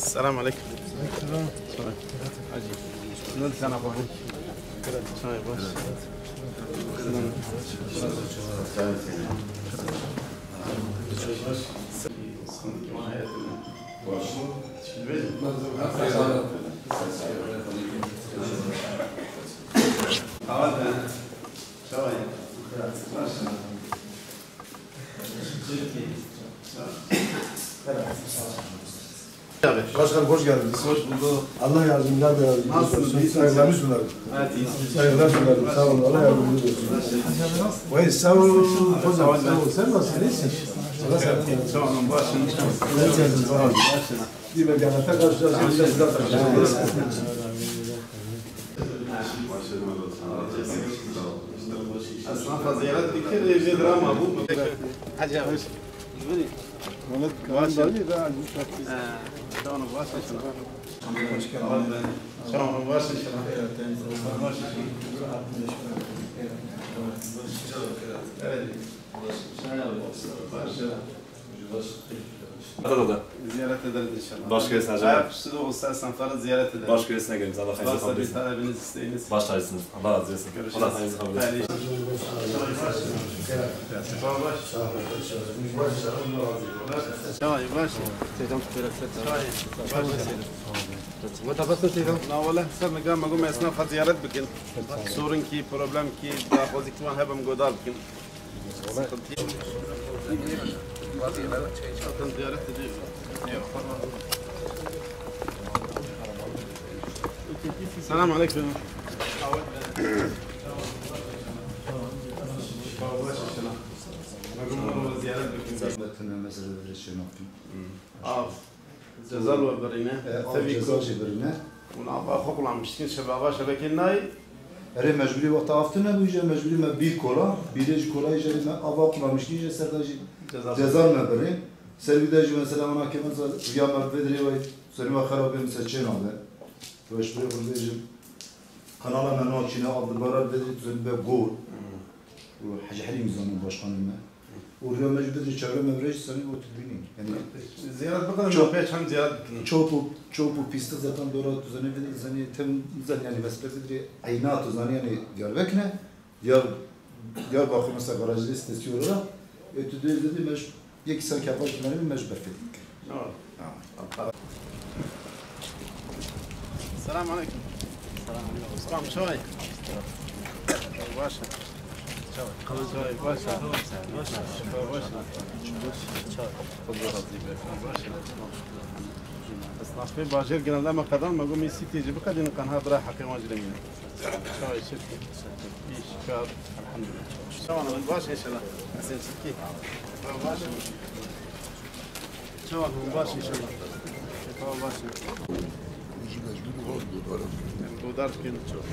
السلام عليكم. عجيب. نلت انا ابو شاي باش. Başkanım hoş geldiniz. Hoş bulduk. Allah yardımcılar da yardımcınız olsun. Nasılsınız? Saygılarımı sunarım. Evet, iyisiniz. Saygılar sunarım. Sağ olun. Allah yardımcınız olsun. Vay sağ ol. Hocam sağ ol. Sen nasılsın? İyisin. Allah sen de. Sağ olun. Başınız. Ne çezdin? Sağ olun. Bir mekanete karşılaşırız. Size karşılaşırız. Esnafa ziyaret dikir, bir drama bu. Hacı abi. Mehmet Kağan dali ve Ali Şahanı başla şuna. Şahanı başla şuna. Adada. Ziyaret ederiz inşallah. Baş göğsüne hocam. Ayaküstü de olsa esnafları ziyaret ederiz. Baş göğsüne geliriz. Allah hayırlı kabul Varsa bir etsin. talebiniz, isteğiniz. Baş tacısınız. Allah razı olsun. Görüşürüz. Allah hayırlı kabul etsin. Hayırlı işler. Çay baş. والله صار نقام اقوم اسناف زيارات بكن صورن كي بروبلم كي داخوزي كمان هبم قدار بكن السلام عليكم meseleleri şey yapayım. جزال وبرينه Ceza cebirine. ونعطى اخوكم عم مشتكين شبابا شبكين ناي Ere mecburi vakti haftına bu iyice mecburi me bir kola, bireci kola iyice me ava kulamış ki iyice serdacı ceza me beri. Servideci mesela ona kemen ya mervedri ve serva kharabe mesela abi. Ve şuraya buradayım. Kanala men o Çin'e Abdülbarar dedi düzenbe gol. Bu Hacı Halim zaman başkanına. Oraya mecburi çevre mevreç seni bu tübinin. Yani زيارات بقدر çok beş hem ziyaret çoğu pistte zaten doğru düzeni ve zani tem zani yani mesbetleri aynat zani yani Diyarbakır'ne Diyarbakır mesela garajlı istasyonu olarak ötüdüğü dedi meş iki sen kapal kimlerin mecbur ettik. السلام عليكم. السلام عليكم. اسمع شوي. باشا. شوي باشا. باشا. اسنافي باجر قلنا لما قدام ما قوم يسيتي يجيب قدين كان هذا راح حكي مجرمين. شوي شفتي. ايش كار الحمد لله. شو انا من باشا ان شاء الله. حسين شكي. باشا. شو انا من باشا ان شاء الله. باشا. Godar gün çok.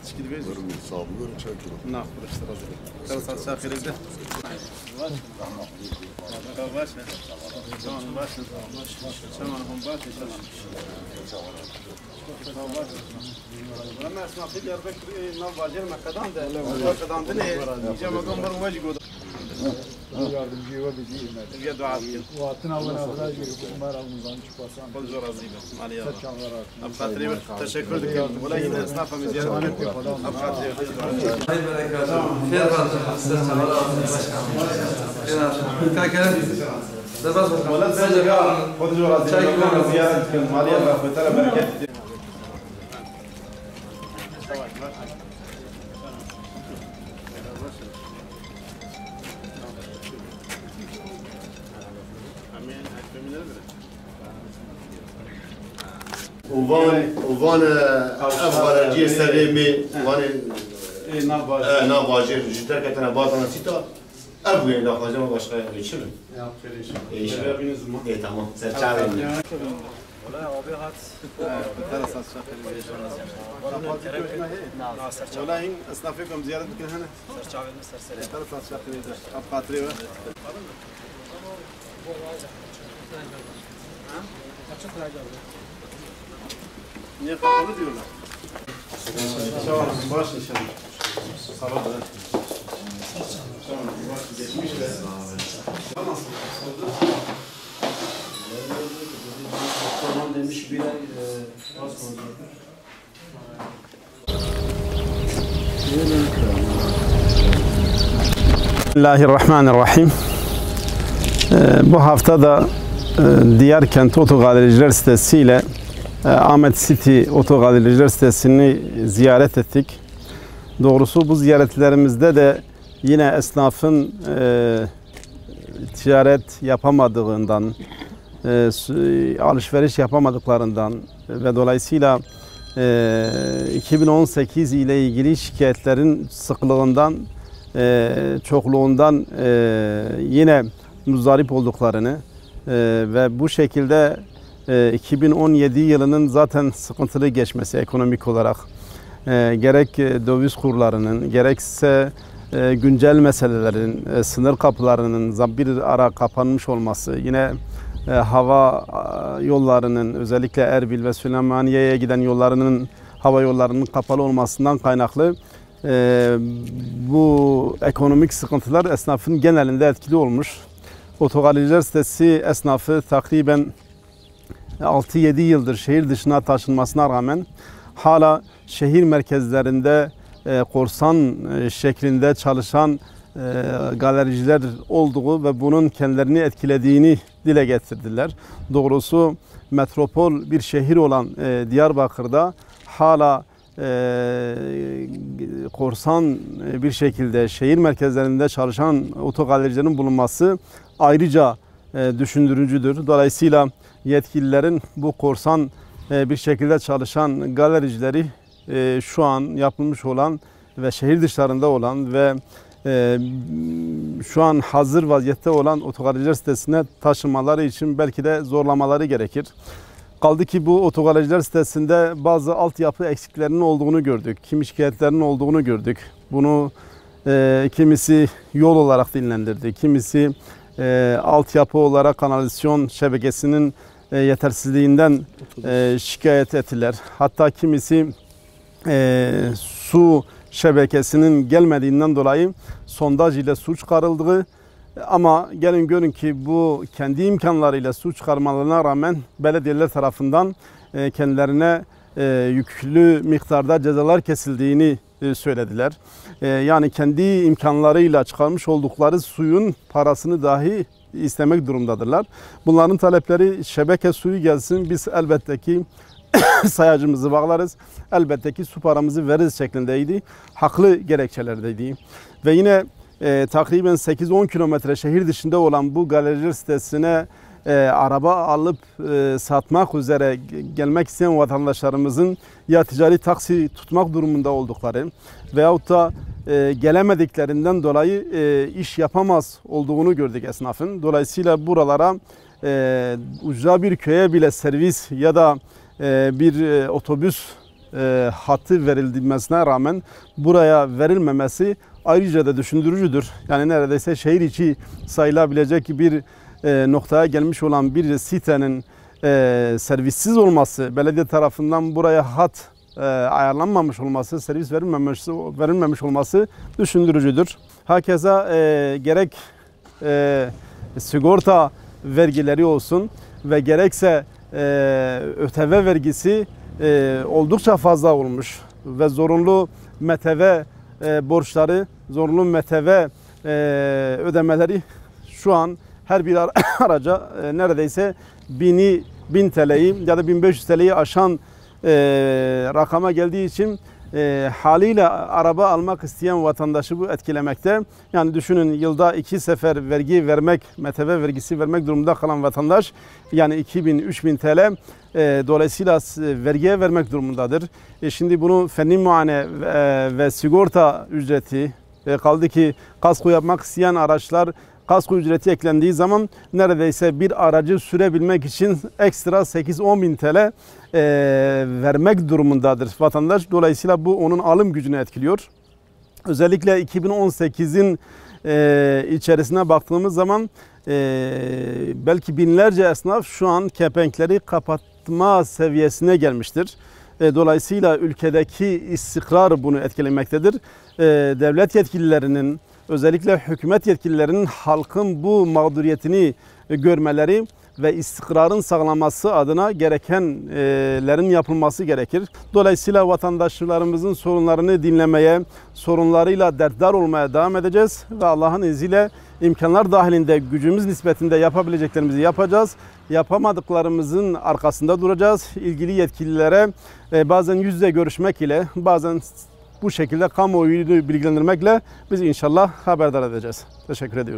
Çıkıdı bez. Sağlığı çekiyor. Nah, burası razı. Kalsat şakirde. Baş ne? Tamam baş. Tamam baş inşallah. Lama اسمع في Diyarbakır nav bacır makadan da. Makadan da ne? Diyeceğim adam var vacı godar. Yardımcı ve bizi hizmet. Bir dua edin. Vaatın avına avına girip bunlar avımızdan çıkmasın. Kol zor azim. Maliye. Saçanlar artık. Abkhatri teşekkür ederim. Valla yine esnafa ziyaret ettik. Abkhatri. Hayır berekatü. Hayır bazen size çağrı aldım başkanım. Kalkın. Dabas bakalım. ولا تسجل خذ زور azim. Ziyaret ettik. Maliye ve tara bereket. وفان أفضل جي سريمي وان ناباجر جدا كتنا باطنا سيتا أبوين لا خازم باشقا يشيلون. إيش؟ إيه تمام. سرچاوي. ولا عبيات. دراسات شاكر ولا هين أصنافكم زيارة بكل هنا. سرچاوي مسترسل. دراسات شاكر أبقاتري و. Niye kapalı diyorlar? Tamam, baş inşallah. Sabah da. Tamam, baş geçmiş de. Nasıl? Tamam demiş bir ay az oldu. Bismillahirrahmanirrahim. Bu hafta da Diyarkent Otogalericiler sitesi ile Ahmet City Otogalericiler sitesini ziyaret ettik. Doğrusu bu ziyaretlerimizde de yine esnafın ticaret yapamadığından, alışveriş yapamadıklarından ve dolayısıyla 2018 ile ilgili şikayetlerin sıklığından, çokluğundan yine muzdarip olduklarını ve bu şekilde 2017 yılının zaten sıkıntılı geçmesi ekonomik olarak gerek döviz kurlarının gerekse güncel meselelerin, sınır kapılarının bir ara kapanmış olması, yine hava yollarının özellikle Erbil ve Süleymaniye'ye giden yollarının hava yollarının kapalı olmasından kaynaklı bu ekonomik sıkıntılar esnafın genelinde etkili olmuş. Otogalericiler sitesi esnafı takriben 6-7 yıldır şehir dışına taşınmasına rağmen hala şehir merkezlerinde korsan şeklinde çalışan galericiler olduğu ve bunun kendilerini etkilediğini dile getirdiler. Doğrusu metropol bir şehir olan Diyarbakır'da hala korsan bir şekilde şehir merkezlerinde çalışan otogalericilerin bulunması ayrıca düşündürücüdür. Dolayısıyla yetkililerin bu korsan bir şekilde çalışan galericileri şu an yapılmış olan ve şehir dışlarında olan ve şu an hazır vaziyette olan otogalericiler sitesine taşımaları için belki de zorlamaları gerekir. Kaldı ki bu otogalericiler sitesinde bazı altyapı eksiklerinin olduğunu gördük. Kimi şikayetlerinin olduğunu gördük. Bunu kimisi yol olarak dinlendirdi. Kimisi altyapı olarak kanalizasyon şebekesinin yetersizliğinden şikayet ettiler. Hatta kimisi su şebekesinin gelmediğinden dolayı sondaj ile su çıkarıldığı, ama gelin görün ki bu kendi imkanlarıyla su çıkarmalarına rağmen belediyeler tarafından kendilerine yüklü miktarda cezalar kesildiğini söylediler. Yani kendi imkanlarıyla çıkarmış oldukları suyun parasını dahi istemek durumdadırlar. Bunların talepleri şebeke suyu gelsin, biz elbette ki sayacımızı bağlarız, elbette ki su paramızı veririz şeklindeydi. Haklı gerekçelerdeydi. Ve yine takriben 8-10 kilometre şehir dışında olan bu galericiler sitesine araba alıp satmak üzere gelmek isteyen vatandaşlarımızın ya ticari taksi tutmak durumunda oldukları veyahut da gelemediklerinden dolayı iş yapamaz olduğunu gördük esnafın. Dolayısıyla buralara ucra bir köye bile servis ya da bir otobüs hattı verilmesine rağmen buraya verilmemesi ayrıca da düşündürücüdür. Yani neredeyse şehir içi sayılabilecek bir noktaya gelmiş olan bir sitenin servissiz olması, belediye tarafından buraya hat ayarlanmamış olması, servis verilmemiş olması düşündürücüdür. Hakeza gerek sigorta vergileri olsun ve gerekse ÖTV vergisi oldukça fazla olmuş ve zorunlu MTV borçları, zorunlu MTV ödemeleri şu an her bir araca neredeyse 1000 TL'yi ya da 1500 TL'yi aşan rakama geldiği için haliyle araba almak isteyen vatandaşı bu etkilemekte. Yani düşünün, yılda 2 sefer vergi vermek, MTV vergisi vermek durumunda kalan vatandaş yani 2000-3000 TL dolayısıyla vergiye vermek durumundadır. Şimdi bunu fenli muayene ve sigorta ücreti, kaldı ki kasko yapmak isteyen araçlar kasko ücreti eklendiği zaman neredeyse bir aracı sürebilmek için ekstra 8-10 bin TL vermek durumundadır vatandaş. Dolayısıyla bu onun alım gücünü etkiliyor. Özellikle 2018'in içerisine baktığımız zaman belki binlerce esnaf şu an kepenkleri kapatma seviyesine gelmiştir. Dolayısıyla ülkedeki istikrar bunu etkilemektedir. Devlet yetkililerinin, özellikle hükümet yetkililerinin halkın bu mağduriyetini görmeleri ve istikrarın sağlanması adına gerekenlerin yapılması gerekir. Dolayısıyla vatandaşlarımızın sorunlarını dinlemeye, sorunlarıyla dertdar olmaya devam edeceğiz ve Allah'ın izniyle imkanlar dahilinde gücümüz nispetinde yapabileceklerimizi yapacağız. Yapamadıklarımızın arkasında duracağız. İlgili yetkililere bazen yüz yüze görüşmek ile, bazen bu şekilde kamuoyunu bilgilendirmekle biz inşallah haberdar edeceğiz. Teşekkür ediyorum.